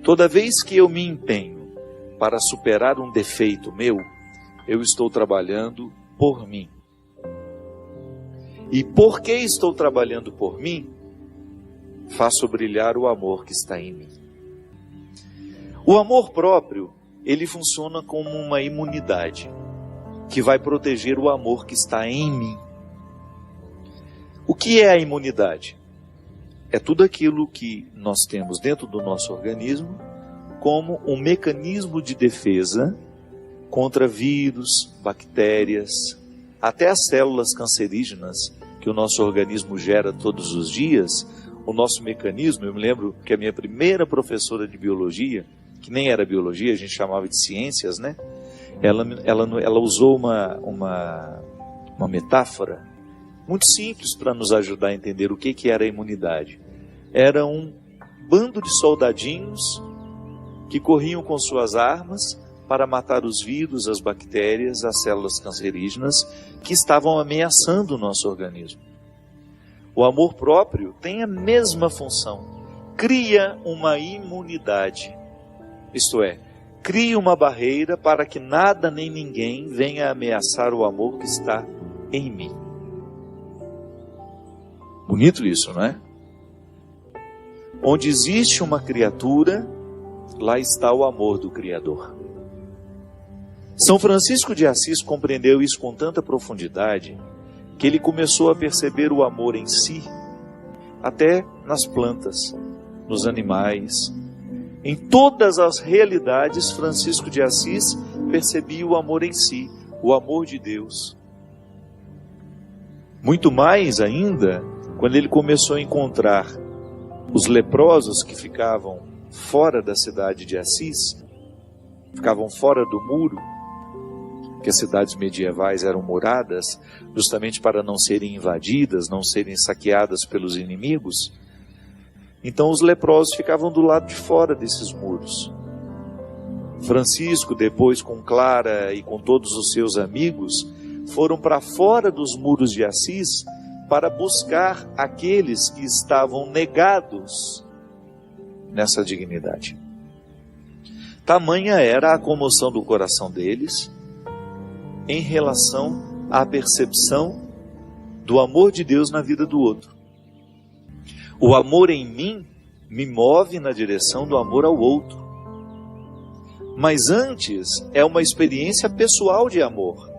Toda vez que eu me empenho para superar um defeito meu, eu estou trabalhando por mim. E porque estou trabalhando por mim, faço brilhar o amor que está em mim. O amor próprio, ele funciona como uma imunidade que vai proteger o amor que está em mim. O que é a imunidade? É tudo aquilo que nós temos dentro do nosso organismo como um mecanismo de defesa contra vírus, bactérias, até as células cancerígenas que o nosso organismo gera todos os dias. O nosso mecanismo, eu me lembro que a minha primeira professora de biologia, que nem era biologia, a gente chamava de ciências, né? Ela usou uma metáfora muito simples para nos ajudar a entender o que era a imunidade. Era um bando de soldadinhos que corriam com suas armas para matar os vírus, as bactérias, as células cancerígenas que estavam ameaçando o nosso organismo. O amor próprio tem a mesma função. Cria uma imunidade. Isto é, cria uma barreira para que nada nem ninguém venha ameaçar o amor que está em mim. Bonito isso, não é? Onde existe uma criatura, lá está o amor do Criador. São Francisco de Assis compreendeu isso com tanta profundidade que ele começou a perceber o amor em si, até nas plantas, nos animais. Em todas as realidades, Francisco de Assis percebia o amor em si, o amor de Deus. Muito mais ainda, quando ele começou a encontrar os leprosos que ficavam fora da cidade de Assis, ficavam fora do muro, que as cidades medievais eram muradas, justamente para não serem invadidas, não serem saqueadas pelos inimigos. Então os leprosos ficavam do lado de fora desses muros. Francisco, depois com Clara e com todos os seus amigos, foram para fora dos muros de Assis para buscar aqueles que estavam negados nessa dignidade. Tamanha era a comoção do coração deles em relação à percepção do amor de Deus na vida do outro. O amor em mim me move na direção do amor ao outro. Mas antes é uma experiência pessoal de amor.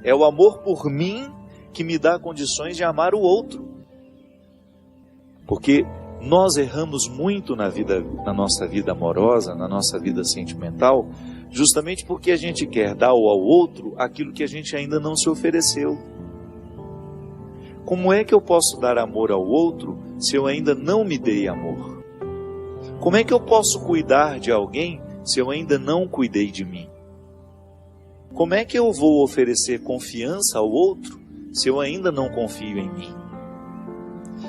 É o amor por mim que me dá condições de amar o outro. Porque nós erramos muito na nossa vida amorosa, na nossa vida sentimental, justamente porque a gente quer dar ao outro aquilo que a gente ainda não se ofereceu. Como é que eu posso dar amor ao outro se eu ainda não me dei amor? Como é que eu posso cuidar de alguém se eu ainda não cuidei de mim? Como é que eu vou oferecer confiança ao outro se eu ainda não confio em mim?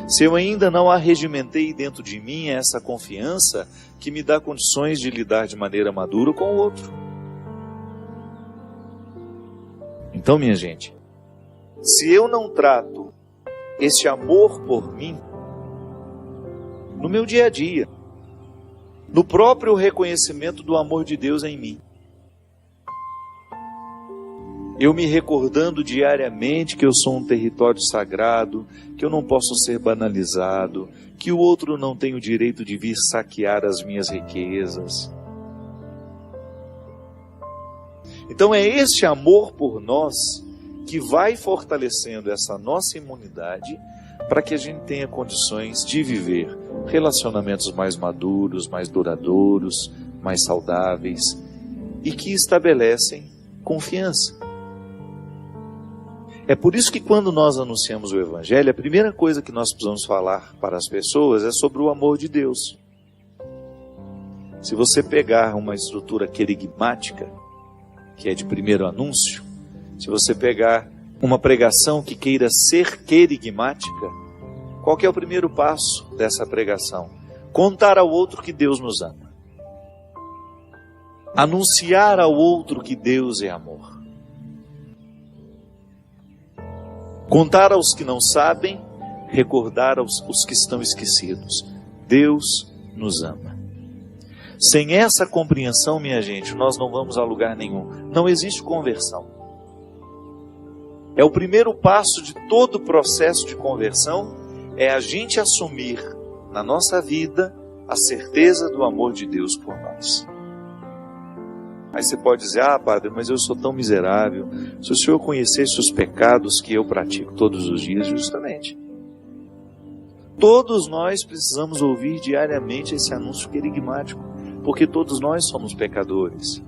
Se eu ainda não arregimentei dentro de mim essa confiança que me dá condições de lidar de maneira madura com o outro. Então, minha gente, se eu não trato esse amor por mim, no meu dia a dia, no próprio reconhecimento do amor de Deus em mim, eu me recordando diariamente que eu sou um território sagrado, que eu não posso ser banalizado, que o outro não tem o direito de vir saquear as minhas riquezas. Então é este amor por nós que vai fortalecendo essa nossa imunidade para que a gente tenha condições de viver relacionamentos mais maduros, mais duradouros, mais saudáveis e que estabelecem confiança. É por isso que quando nós anunciamos o Evangelho, a primeira coisa que nós precisamos falar para as pessoas é sobre o amor de Deus. Se você pegar uma estrutura querigmática, que é de primeiro anúncio, se você pegar uma pregação que queira ser querigmática, qual que é o primeiro passo dessa pregação? Contar ao outro que Deus nos ama. Anunciar ao outro que Deus é amor. Contar aos que não sabem, recordar aos que estão esquecidos. Deus nos ama. Sem essa compreensão, minha gente, nós não vamos a lugar nenhum. Não existe conversão. É o primeiro passo de todo o processo de conversão, é a gente assumir na nossa vida a certeza do amor de Deus por nós. Aí você pode dizer, padre, mas eu sou tão miserável. Se o Senhor conhecesse os pecados que eu pratico todos os dias, justamente. Todos nós precisamos ouvir diariamente esse anúncio querigmático, porque todos nós somos pecadores.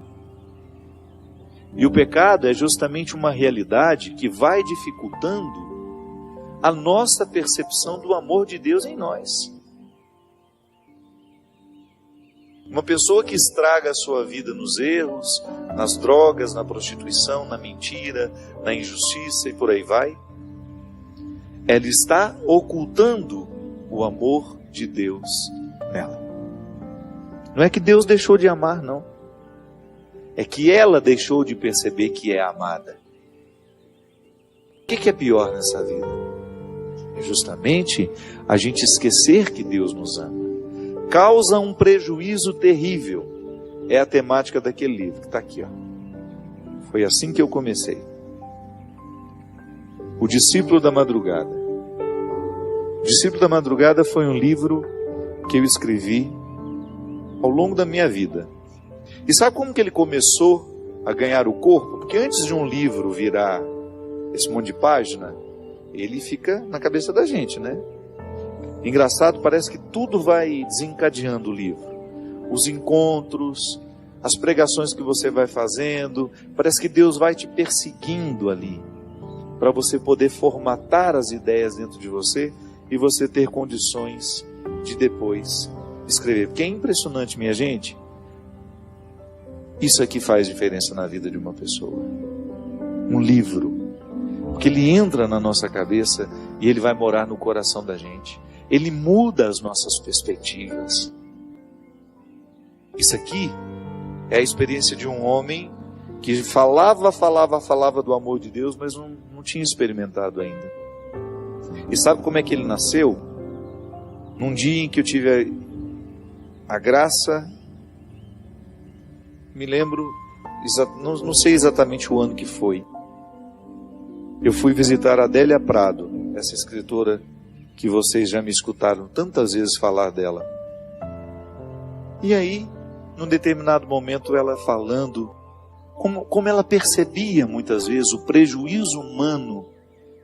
E o pecado é justamente uma realidade que vai dificultando a nossa percepção do amor de Deus em nós. Uma pessoa que estraga a sua vida nos erros, nas drogas, na prostituição, na mentira, na injustiça e por aí vai, ela está ocultando o amor de Deus nela. Não é que Deus deixou de amar, não. É que ela deixou de perceber que é amada. O que é pior nessa vida? É justamente a gente esquecer que Deus nos ama. Causa um prejuízo terrível. É a temática daquele livro que está aqui. Foi assim que eu comecei. O Discípulo da Madrugada. O Discípulo da Madrugada foi um livro que eu escrevi ao longo da minha vida. E sabe como que ele começou a ganhar o corpo? Porque antes de um livro virar esse monte de página, ele fica na cabeça da gente, né? Engraçado, parece que tudo vai desencadeando o livro. Os encontros, as pregações que você vai fazendo, parece que Deus vai te perseguindo ali, para você poder formatar as ideias dentro de você e você ter condições de depois escrever. Porque é impressionante, minha gente. Isso aqui faz diferença na vida de uma pessoa. Um livro. Porque ele entra na nossa cabeça e ele vai morar no coração da gente. Ele muda as nossas perspectivas. Isso aqui é a experiência de um homem que falava do amor de Deus, mas não tinha experimentado ainda. E sabe como é que ele nasceu? Num dia em que eu tive a graça, me lembro, não sei exatamente o ano que foi. Eu fui visitar a Adélia Prado, essa escritora que vocês já me escutaram tantas vezes falar dela. E aí, num determinado momento, ela falando como ela percebia muitas vezes o prejuízo humano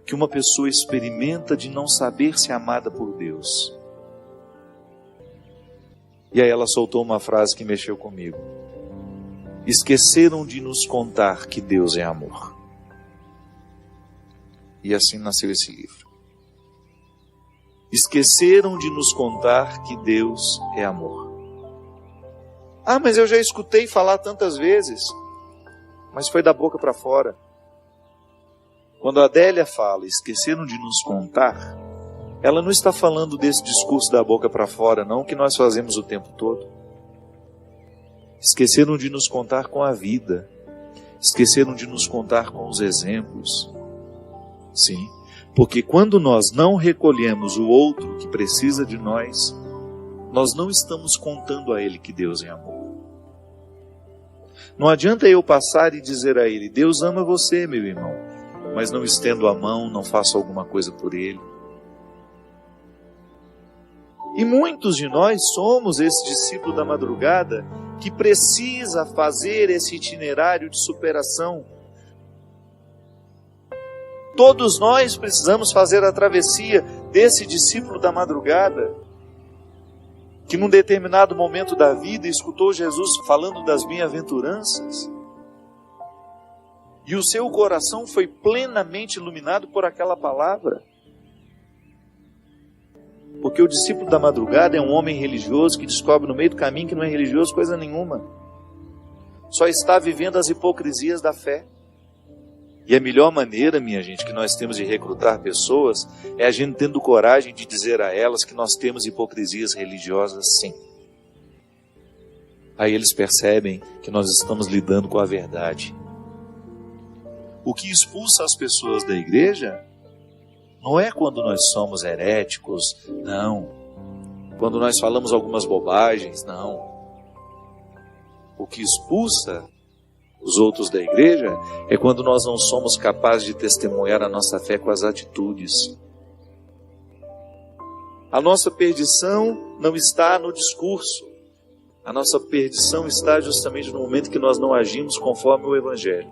que uma pessoa experimenta de não saber se amada por Deus. E aí ela soltou uma frase que mexeu comigo. Esqueceram de nos contar que Deus é amor. E assim nasceu esse livro. Esqueceram de nos contar que Deus é amor. Mas eu já escutei falar tantas vezes. Mas foi da boca para fora. Quando a Adélia fala, esqueceram de nos contar, ela não está falando desse discurso da boca para fora, não, que nós fazemos o tempo todo. Esqueceram de nos contar com a vida. Esqueceram de nos contar com os exemplos. Sim, porque quando nós não recolhemos o outro que precisa de nós, nós não estamos contando a ele que Deus é amor. Não adianta eu passar e dizer a ele, Deus ama você, meu irmão, mas não estendo a mão, não faço alguma coisa por ele. E muitos de nós somos esse discípulo da madrugada que precisa fazer esse itinerário de superação. Todos nós precisamos fazer a travessia desse discípulo da madrugada, que num determinado momento da vida escutou Jesus falando das bem-aventuranças, e o seu coração foi plenamente iluminado por aquela palavra. Porque o discípulo da madrugada é um homem religioso que descobre no meio do caminho que não é religioso coisa nenhuma. Só está vivendo as hipocrisias da fé. E a melhor maneira, minha gente, que nós temos de recrutar pessoas é a gente tendo coragem de dizer a elas que nós temos hipocrisias religiosas, sim. Aí eles percebem que nós estamos lidando com a verdade. O que expulsa as pessoas da igreja não é quando nós somos heréticos, não. Quando nós falamos algumas bobagens, não. O que expulsa os outros da igreja é quando nós não somos capazes de testemunhar a nossa fé com as atitudes. A nossa perdição não está no discurso. A nossa perdição está justamente no momento que nós não agimos conforme o Evangelho.